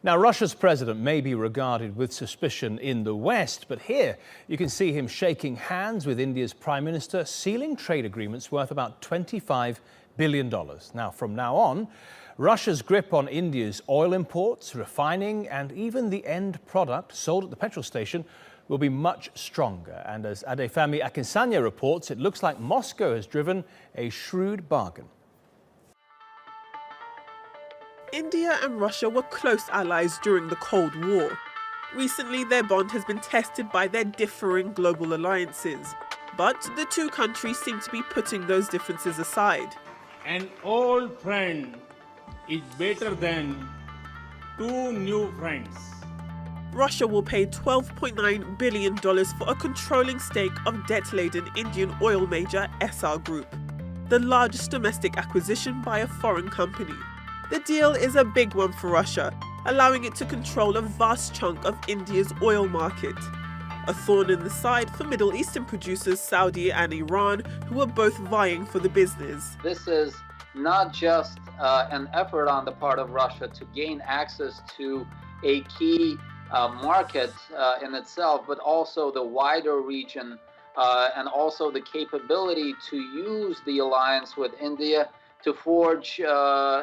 Now, Russia's president may be regarded with suspicion in the West, but here you can see him shaking hands with India's prime minister, sealing trade agreements worth about $25 billion. Now, from now on, Russia's grip on India's oil imports, refining, and even the end product sold at the petrol station will be much stronger. And as Adefemi Akinsanya reports, it looks like Moscow has driven a shrewd bargain. India and Russia were close allies during the Cold War. Recently, their bond has been tested by their differing global alliances. But the two countries seem to be putting those differences aside. An old friend is better than two new friends. Russia will pay $12.9 billion for a controlling stake of debt-laden Indian oil major Essar Group, the largest domestic acquisition by a foreign company. The deal is a big one for Russia, allowing it to control a vast chunk of India's oil market. A thorn in the side for Middle Eastern producers Saudi and Iran, who are both vying for the business. This is not just an effort on the part of Russia to gain access to a key market in itself, but also the wider region and also the capability to use the alliance with India to forge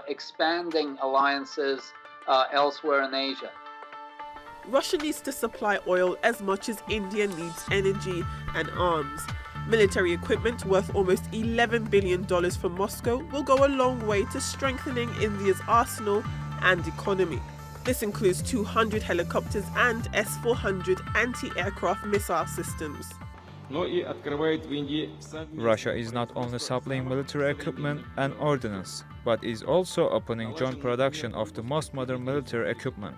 expanding alliances elsewhere in Asia. Russia needs to supply oil as much as India needs energy and arms. Military equipment worth almost $11 billion from Moscow will go a long way to strengthening India's arsenal and economy. This includes 200 helicopters and S-400 anti-aircraft missile systems. Russia is not only supplying military equipment and ordnance, but is also opening joint production of the most modern military equipment.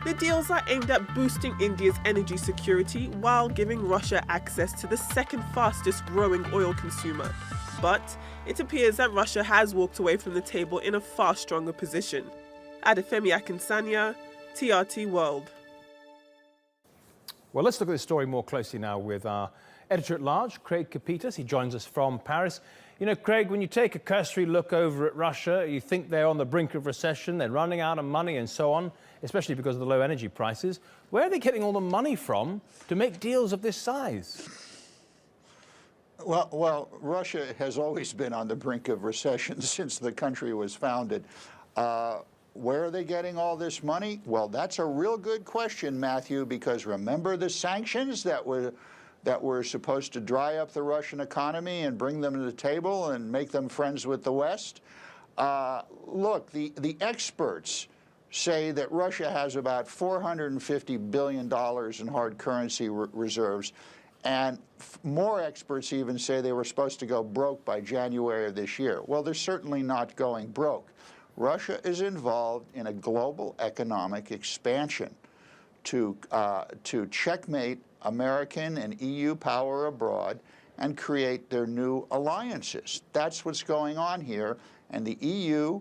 The deals are aimed at boosting India's energy security while giving Russia access to the second fastest growing oil consumer. But it appears that Russia has walked away from the table in a far stronger position. Adefemi Akinsanya, TRT World. Well, let's look at this story more closely now with our editor-at-large, Craig Kapitas. He joins us from Paris. You know, Craig, when you take a cursory look over at Russia, you think they're on the brink of recession, they're running out of money and so on, especially because of the low energy prices. Where are they getting all the money from to make deals of this size? Well, Russia has always been on the brink of recession since the country was founded. Where are they getting all this money? Well, that's a real good question, Matthew, because remember the sanctions that were supposed to dry up the Russian economy and bring them to the table and make them friends with the West? Look, the experts say that Russia has about $450 billion in hard currency reserves, and more experts even say they were supposed to go broke by January of this year. Well, they're certainly not going broke. Russia is involved in a global economic expansion to checkmate American and EU power abroad and create their new alliances. That's what's going on here. And the EU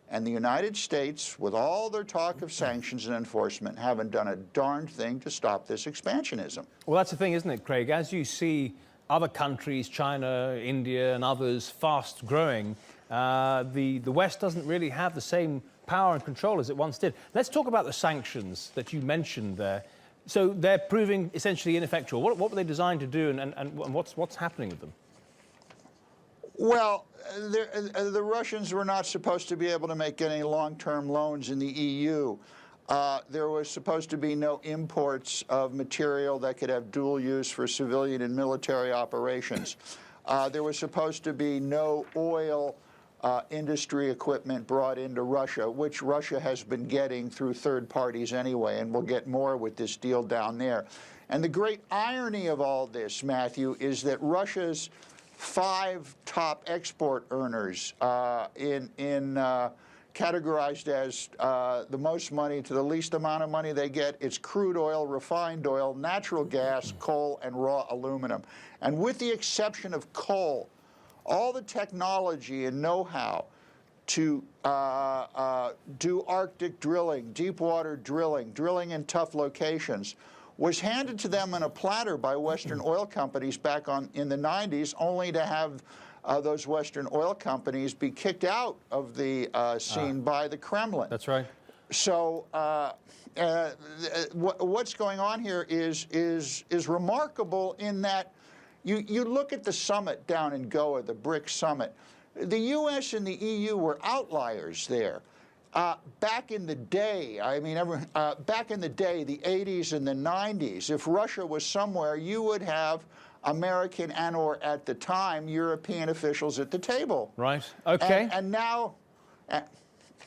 and the United States, with all their talk of sanctions and enforcement, haven't done a darn thing to stop this expansionism. Well, that's the thing, isn't it, Craig? As you see other countries, China, India, and others, fast growing, the West doesn't really have the same power and control as it once did. Let's talk about the sanctions that you mentioned there. So they're proving essentially ineffectual. What were they designed to do, and what's happening with them? Well, the Russians were not supposed to be able to make any long-term loans in the EU. There was supposed to be no imports of material that could have dual use for civilian and military operations. There was supposed to be no oil industry equipment brought into Russia, which Russia has been getting through third parties anyway, and we'll get more with this deal down there. And the great irony of all this, Matthew, is that Russia's 5 top export earners categorized as the most money to the least amount of money they get, it's crude oil, refined oil, natural gas, coal, and raw aluminum. And with the exception of coal, all the technology and know-how to do Arctic drilling, deep water drilling in tough locations, was handed to them on a platter by Western oil companies back in the 90s, only to have those Western oil companies be kicked out of the scene by the Kremlin. That's right. What's going on here is remarkable in that you look at the summit down in Goa, the BRICS summit. The U.S. and the EU were outliers there. Back in the day, back in the day, the 80s and the 90s, if Russia was somewhere, you would have American and/or at the time European officials at the table. Right. Okay. And now,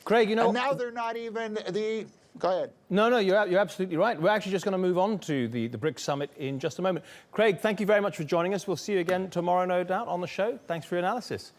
Craig, you know, and now they're not even the. Go ahead. No, you're absolutely right. We're actually just going to move on to the BRICS summit in just a moment. Craig, thank you very much for joining us. We'll see you again tomorrow, no doubt, on the show. Thanks for your analysis.